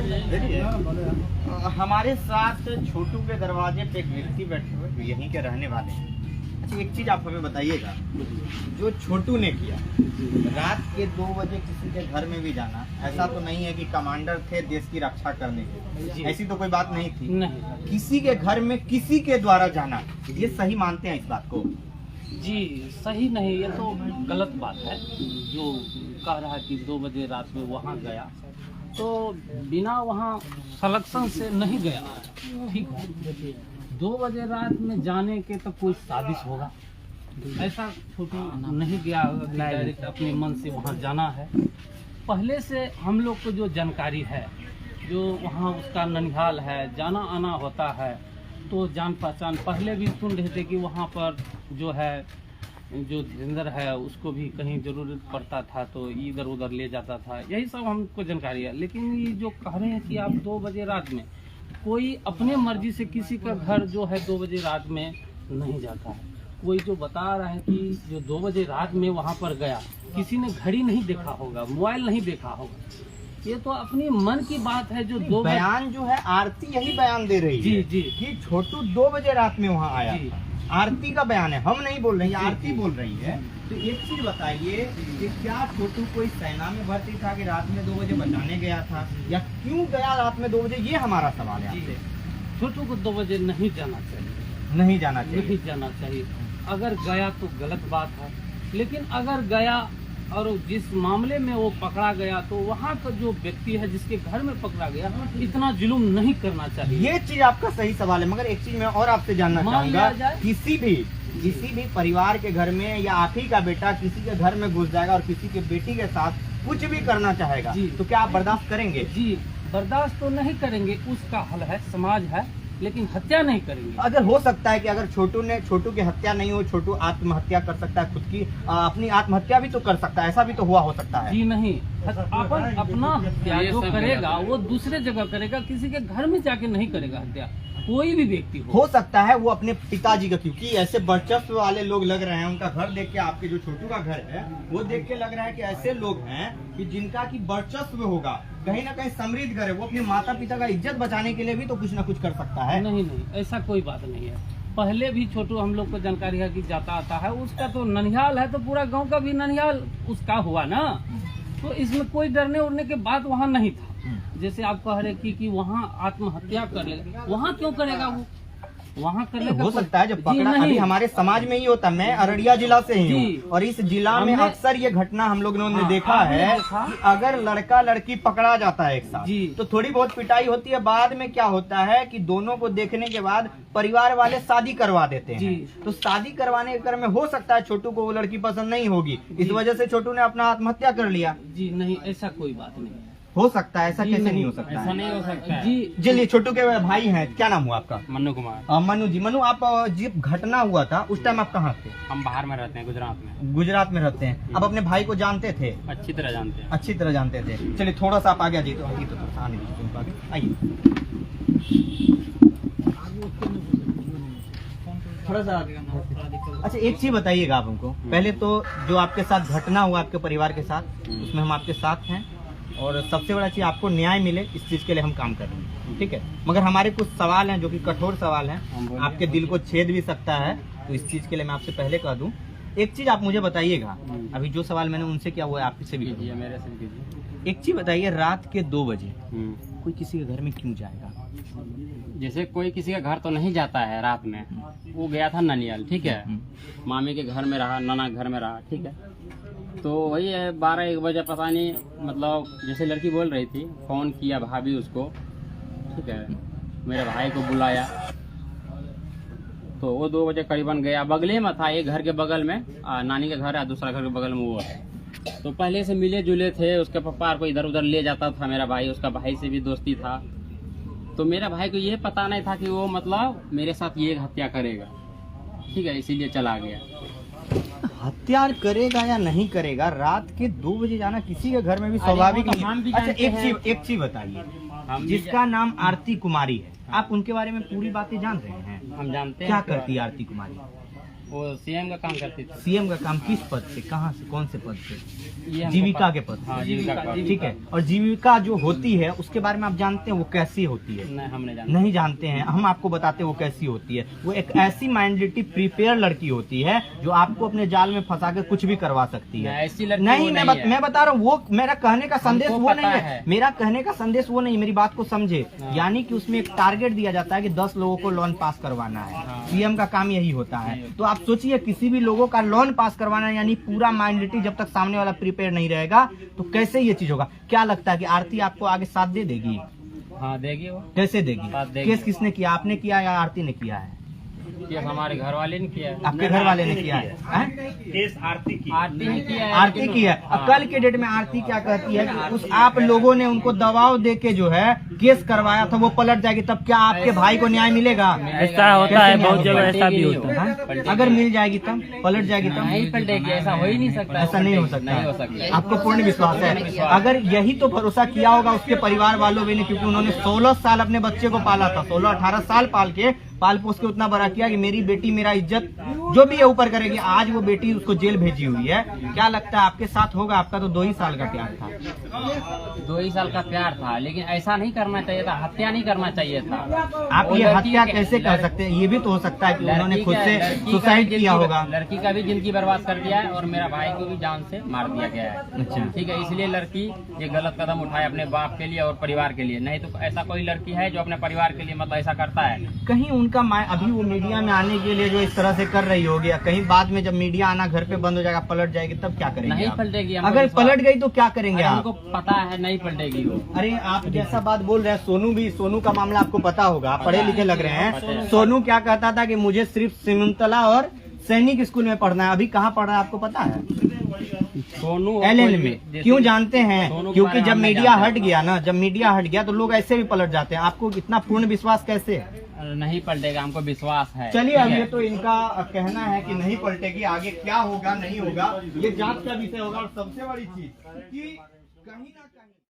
Ready है? हमारे साथ छोटू के दरवाजे पे एक व्यक्ति बैठे हुए यहीं के रहने वाले हैं। अच्छा, एक चीज आप हमें बताइएगा, जो छोटू ने किया रात के 2 बजे किसी के घर में भी जाना, ऐसा तो नहीं है कि कमांडर थे देश की रक्षा करने के, ऐसी तो कोई बात नहीं थी। नहीं, किसी के घर में किसी के द्वारा जाना, ये सही मानते हैं इस बात को? जी सही नहीं, ये तो गलत बात है। जो कह रहा है कि 2 बजे रात में वहाँ गया, तो बिना वहाँ सलेक्शन से नहीं गया, ठीक है। 2 बजे रात में जाने के तो कोई साजिश होगा, ऐसा छोटू नहीं गया होगा कि डायरेक्ट अपने मन से वहाँ जाना है। पहले से हम लोग को जो जानकारी है, जो वहाँ उसका ननिहाल है, जाना आना होता है, तो जान पहचान पहले भी सुन रहे थे कि वहाँ पर जो है जो धीरेन्द्र है उसको भी कहीं ज़रूरत पड़ता था तो इधर उधर ले जाता था, यही सब हमको जानकारी है। लेकिन ये जो कह रहे हैं कि आप 2 बजे रात में, कोई अपने मर्जी से किसी का घर जो है 2 बजे रात में नहीं जाता है। कोई जो बता रहा है कि जो 2 बजे रात में वहाँ पर गया, किसी ने घड़ी नहीं देखा होगा, मोबाइल नहीं देखा होगा, ये तो अपनी मन की बात है। जो 2 बयान जो है आरती यही बयान दे रही है जी कि छोटू 2 बजे रात में वहाँ आया। आरती का बयान है, हम नहीं बोल रहे हैं, आरती बोल रही है। तो एक चीज बताइए कि क्या छोटू कोई सेना में भर्ती था कि रात में 2 बजे बचाने गया था, या क्यों गया रात में 2 बजे, ये हमारा सवाल है आपसे। छोटू को 2 बजे नहीं जाना चाहिए, नहीं जाना चाहिए, नहीं जाना चाहिए। अगर गया तो गलत बात है, लेकिन अगर गया और जिस मामले में वो पकड़ा गया, तो वहाँ का जो व्यक्ति है जिसके घर में पकड़ा गया, इतना जुल्म नहीं करना चाहिए। ये चीज आपका सही सवाल है। मगर एक चीज मैं और आपसे जानना चाहूंगा, किसी भी परिवार के घर में या आप ही का बेटा किसी के घर में घुस जाएगा और किसी के बेटी के साथ कुछ भी करना चाहेगा, तो क्या आप बर्दाश्त करेंगे? जी बर्दाश्त तो नहीं करेंगे, उसका हल है, समाज है, लेकिन हत्या नहीं करेंगे। अगर हो सकता है कि अगर छोटू की हत्या नहीं हो, छोटू आत्महत्या कर सकता है, खुद की अपनी आत्महत्या भी तो कर सकता है, ऐसा भी तो हुआ हो सकता है। जी नहीं, अपन अपना हत्या जो करेगा वो दूसरे जगह करेगा, किसी के घर में जाके नहीं करेगा हत्या। कोई भी व्यक्ति हो सकता है वो अपने पिताजी का, क्योंकि ऐसे वर्चस्व वाले लोग लग रहे हैं, उनका घर देख के, आपके जो छोटू का घर है वो देख के लग रहा है कि ऐसे लोग हैं कि जिनका की वर्चस्व होगा, कहीं ना कहीं समृद्ध घर है, वो अपने माता पिता का इज्जत बचाने के लिए भी तो कुछ ना कुछ कर सकता है। नहीं, ऐसा कोई बात नहीं है। पहले भी छोटू हम लोग को जानकारी है कि जाता आता है, उसका तो ननिहाल है, तो पूरा गांव का भी ननिहाल उसका हुआ ना, तो इसमें कोई डरने उड़ने के बात वहाँ नहीं था। जैसे आप कह रहे कि वहाँ आत्महत्या कर लेगा, वहाँ क्यों करेगा वो, वहाँ करने हो सकता है जब पकड़ा, अभी हमारे समाज में ही होता है। मैं अररिया जिला से ही हूँ और इस जिला में अक्सर ये घटना हम लोगों ने देखा है कि अगर लड़का लड़की पकड़ा जाता है एक साथ, तो थोड़ी बहुत पिटाई होती है, बाद में क्या होता है कि दोनों को देखने के बाद परिवार वाले शादी करवा देते हैं। तो शादी करवाने के क्रम में हो सकता है छोटू को वो लड़की पसंद नहीं होगी, इस वजह से छोटू ने अपना आत्महत्या कर लिया। जी नहीं, ऐसा कोई बात नहीं हो सकता है, ऐसा कैसे नहीं हो सकता? ऐसा नहीं हो सकता जी। चलिए, छोटू के भाई हैं, क्या नाम हुआ आपका? मनु कुमार। मनु जी, मनु आप जब घटना हुआ था उस टाइम आप कहाँ थे? हम बाहर में रहते हैं, गुजरात में रहते हैं। आप अपने भाई को जानते थे? अच्छी तरह जानते थे। चलिए थोड़ा सा आप आगे आ जाइए, आइए थोड़ा सा। अच्छा, एक चीज बताइएगा आप हमको, पहले तो जो आपके साथ घटना हुआ आपके परिवार के साथ, उसमें हम आपके साथ हैं, और सबसे बड़ा चीज आपको न्याय मिले, इस चीज के लिए हम काम कर रहे हैं, ठीक है। मगर हमारे कुछ सवाल हैं जो कि कठोर सवाल हैं, आपके दिल को छेद भी सकता है, तो इस चीज के लिए मैं आपसे पहले कह दूं, एक चीज आप मुझे बताइएगा, अभी जो सवाल मैंने उनसे किया हुआ है आपसे भी कीजिए, मेरे से कीजिए। एक चीज बताइए, रात के 2 बजे कोई किसी के घर में क्यों जाएगा? जैसे कोई किसी का घर तो नहीं जाता है रात में, वो गया था ननियाल, ठीक है, मामी के घर में रहा, नाना घर में रहा, ठीक है। तो वही है 12-1 बजे, पता नहीं, मतलब जैसे लड़की बोल रही थी, फोन किया भाभी उसको, ठीक है, मेरे भाई को बुलाया, तो वो 2 बजे करीबन गया। बगले में था, एक घर के बगल में नानी का घर है, दूसरा घर के बगल में वो है। तो पहले से मिले जुले थे, उसके पापा को इधर उधर ले जाता था मेरा भाई, उसका भाई से भी दोस्ती था। तो मेरा भाई को ये पता नहीं था कि वो मतलब मेरे साथ ये हत्या करेगा, ठीक है, इसीलिए चला गया। हत्या करेगा या नहीं करेगा, रात के 2 बजे जाना किसी के घर में भी स्वाभाविक नहीं। अच्छा, एक चीज बताइए, जिसका नाम आरती कुमारी है, आप उनके बारे में पूरी बातें जान रहे हैं? हम जानते हैं। क्या करती है आरती कुमारी? वो सीएम का काम करती थी। सीएम का काम किस पद से, कहाँ से, कौन से पद से? ये हमको जीविका के पद हाँ से। जीविका का पद। ठीक है। और जीविका जो होती है उसके बारे में आप जानते हैं वो कैसी होती है? नहीं, हम नहीं जानते। नहीं जानते हैं, हम आपको बताते हैं वो कैसी होती है। वो एक ऐसी माइंडलिटी प्रिपेयर लड़की होती है जो आपको अपने जाल में फंसा के कुछ भी करवा सकती है। ऐसी लड़की नहीं, वो मैं नहीं है। मैं बता रहा हूँ, वो मेरा कहने का संदेश हमको वो पता नहीं है। मेरा कहने का संदेश वो नहीं, मेरी बात को समझे। यानी कि उसमें एक टारगेट दिया जाता है कि 10 लोगों को लोन पास करवाना है। सीएम का काम यही होता है। तो आप सोचिए, किसी भी लोगों का लोन पास करवाना है, यानी पूरा माइंडलिटी जब तक सामने वाला प्रिपेयर नहीं रहेगा तो कैसे ये चीज होगा? क्या लगता है कि आरती आपको आगे साथ दे देगी? हाँ देगी वो। कैसे साथ देगी? देगी। केस किसने किया, आपने किया या आरती ने किया है? केस हमारे घर वाले ने किया है। आपके घर वाले ने किया है? केस आरती की। आरती ही किया है। आरती लेकिन की है। अब कल के डेट में आरती क्या कहती है कि उस आप लोगों ने उनको दबाव दे के जो है केस करवाया था, वो पलट जाएगी, तब क्या आपके भाई को न्याय मिलेगा? ऐसा होता है, बहुत जगह ऐसा भी होता हाँ? अगर मिल जाएगी तब, पलट जाएगी तब? नहीं पलटेगी, ऐसा हो ही नहीं सकता। ऐसा नहीं हो सकता। नहीं हो सकता। आपको पूर्ण विश्वास है? अगर यही तो भरोसा किया होगा उसके परिवार वालों ने, क्योंकि उन्होंने 16 साल अपने बच्चे को पाला था, 16-18 साल पाल पोस के उतना बड़ा किया कि मेरी बेटी मेरा इज्जत जो भी है ऊपर करेगी। आज वो बेटी उसको जेल भेजी हुई है। क्या लगता है आपके साथ होगा? आपका तो 2 ही साल का प्यार था। 2 ही साल का प्यार था, लेकिन ऐसा नहीं करना चाहिए था, हत्या नहीं करना चाहिए था। आप वो ये लड़की हत्या के- कैसे कर सकते हैं? ये भी तो हो सकता है कि उन्होंने लड़की खुद का- से लड़की का सुसाइड भी किया जिंदगी- होगा। लड़की का भी जिंदगी बर्बाद कर दिया है और मेरा भाई को भी जान से मार दिया गया है। अच्छा। ठीक है, इसलिए लड़की ये गलत कदम उठाए अपने बाप के लिए और परिवार के लिए। नहीं तो ऐसा कोई लड़की है जो अपने परिवार के लिए मतलब ऐसा करता है? कहीं उनका अभी वो मीडिया में आने के लिए जो इस तरह से कर रही होगी, कहीं बाद में जब मीडिया आना घर पे बंद हो जाएगा, पलट जाएगी, तब क्या करेंगे नहीं आप? पलटेगी। हमको अगर विश्वास- पलट गई तो क्या करेंगे अरे आप? हमको पता है नहीं पलटेगी वो। अरे आप जैसा बात बोल रहे हैं, सोनू का मामला आपको पता होगा, आप पढ़े लिखे लग रहे पता हैं। है। सोनू क्या कहता था कि मुझे सिर्फ सिमुलतला और सैनिक स्कूल में पढ़ना है। अभी कहाँ पढ़ रहा है आपको पता है? सोनू LN में। क्यों जानते हैं? सोनू के क्योंकि बारे में जब हम नहीं मीडिया जानते। हट गया ना, जब मीडिया हट गया तो लोग ऐसे भी पलट जाते हैं। आपको इतना पूर्ण विश्वास कैसे है? नहीं पलटेगा, हमको विश्वास है। चलिए, ठीक अब है? ये तो इनका कहना है कि नहीं पलटेगी। आगे क्या होगा नहीं होगा ये जांच का विषय होगा। और सबसे बड़ी चीज कि कहीं ना कहीं